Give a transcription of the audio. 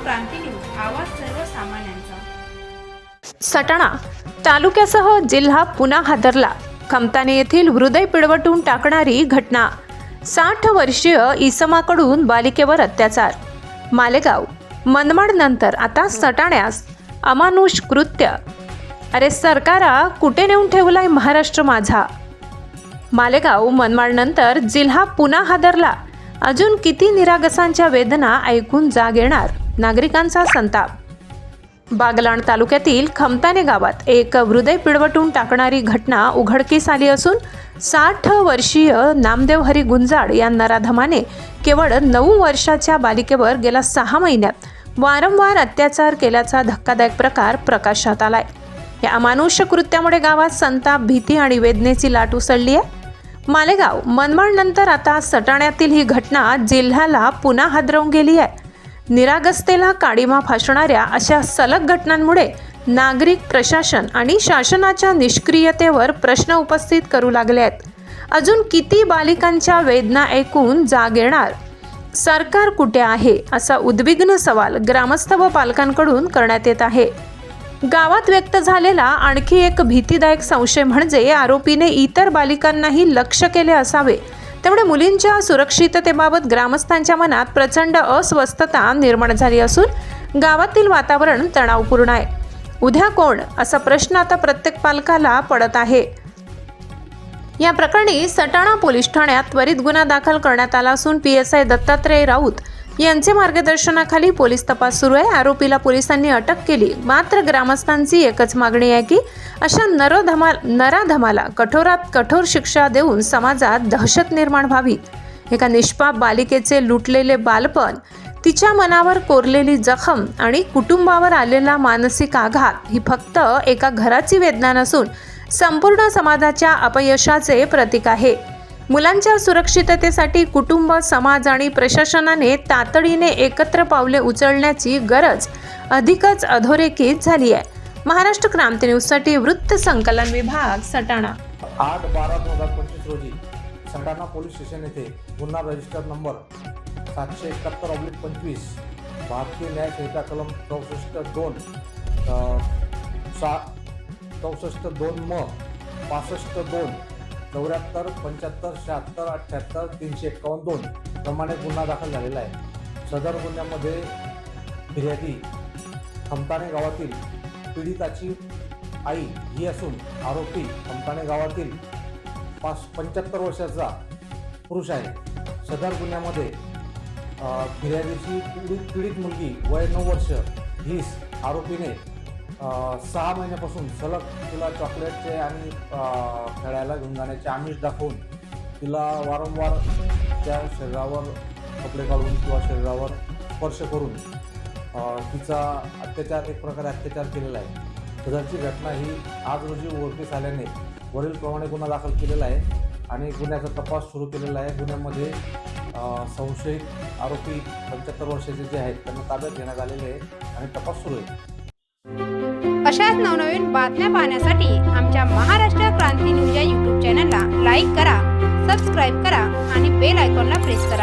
क्रांती news, आवाज सर्वसामान्यांचा। सटाणा तालुक्यासह जिल्हा पुन्हा हादरला। खमताने येथील हृदय पिळवटून टाकणारी घटना। 60 वर्षीय इसमाकडून बालिकेवर अत्याचार। मालेगाव मनमाड नंतर आता सटाण्यास अमानुष कृत्य। अरे सरकारा, कुठे नेऊन ठेवलाय महाराष्ट्र माझा। मालेगाव मनमाड नंतर जिल्हा पुन्हा हादरला। अजून किती निरागसांच्या वेदना ऐकून जाग येणार। नागरिकांचा संताप। बागलाण तालुक्यातील खमताने गावात एक हृदय पिळवटून टाकणारी घटना उघडकीस आली असून 60 वर्षीय नामदेव हरी गुंजाड या नराधमाने केवळ 9 वर्षाच्या बालिकेवर गेल्या 6 महिन्यात वारंवार अत्याचार केल्याचा धक्कादायक प्रकार प्रकाशात आलाय। या अमानुष कृत्यामुळे गावात संताप, भीती आणि वेदनेची लाट उसळली आहे। मालेगाव मनमाड नंतर आता सटाण्यातील ही घटना जिल्ह्याला पुन्हा हादरवून गेली आहे। निरागसतेला काळीमा फासणाऱ्या अशा सलग घटनांमुळे नागरिक, प्रशासन आणि शासनाच्या निष्क्रियतेवर प्रश्न उपस्थित करू लागले आहेत। अजून किती बालिकांच्या वेदना ऐकून जाग येणार। सरकार कुठे आहे, असा उद्विग्न सवाल ग्रामस्थ व पालकांकडून करण्यात येत आहे। गावात व्यक्त झालेला आणखी एक भीतीदायक संशय म्हणजे आरोपीने इतर बालिकांनाही लक्ष्य केले असावे। त्यामुळे मुलींच्या सुरक्षिततेबाबत ग्रामस्थांच्या मनात प्रचंड अस्वस्थता निर्माण झाली असून गावातील वातावरण तणावपूर्ण आहे। उद्या कोण, असा प्रश्न आता प्रत्येक पालकाला पडत आहे। या प्रकरणी सटाणा पोलीस ठाण्यात त्वरित गुन्हा दाखल करण्यात आला असून PSI दत्तात्रय राऊत यांचे मार्गदर्शनाखाली पोलीस तपास सुरू आहे। आरोपीला पोलिसांनी अटक केली। मात्र ग्रामस्थांची एकच मागणी आहे की अशा नराधमाला कठोरात कठोर शिक्षा देऊन समाजात दहशत निर्माण व्हावी। एका निष्पाप बालिकेचे लुटलेले बालपण, तिच्या मनावर कोरलेली जखम आणि कुटुंबावर आलेला मानसिक आघात ही फक्त एका घराची वेदना नसून संपूर्ण समाजाच्या अपयशाचे प्रतीक आहे। मुलांच्या सुरक्षिततेसाठी कुटुंब, समाज आणि प्रशासनाने तातडीने एकत्र पावले उचलण्याची गरज अधिकच अधोरेखित झाली आहे। महाराष्ट्र क्रांती न्यूजसाठी वृत्त संकलन विभाग, सटाणा। 8/12/2025 रोजी सटाणा पोलीस स्टेशन येथे गुन्हा रजिस्टर नंबर 771/25 भारतीय न्याय संहिता कलम 64(2) 64(2) म 65(2) 74 75 76 78 351 प्रमाणे गुन्हा दाखल झालेला आहे। सदर गुन्ह्यामध्ये फिर्यादी खमताणे गावातील पीडिताची आई ही असून आरोपी खमताणे गावातील 75 वर्षाचा पुरुष आहे। सदर गुन्ह्यामध्ये फिर्यादीची पीडित मुलगी वय 9 वर्ष ही आरोपीने 6 महिन्यापासून सलग तिला चॉकलेटचे आणि खेळायला घेऊन जाण्याचे आमिष दाखवून तिला वारंवार त्या शरीरावर कपडे काढून किंवा शरीरावर स्पर्श करून तिचा अत्याचार, एक प्रकारे अत्याचार केलेला आहे। सदरची घटना ही आज रोजी उघडकीस आल्याने वरीलप्रमाणे गुन्हा दाखल केलेला आहे आणि गुन्ह्याचा तपास सुरू केलेला आहे। गुन्ह्यामध्ये संशयित आरोपी 75 वर्षाचे जे आहेत त्यांना ताब्यात घेण्यात आलेले आहे आणि तपास सुरू आहे। अशाच नवनवीन बातम्या पाहण्यासाठी आमच्या महाराष्ट्र क्रांती न्यूज या YouTube चॅनलला लाईक करा, सबस्क्राईब करा आणि बेल आयकॉनला प्रेस करा।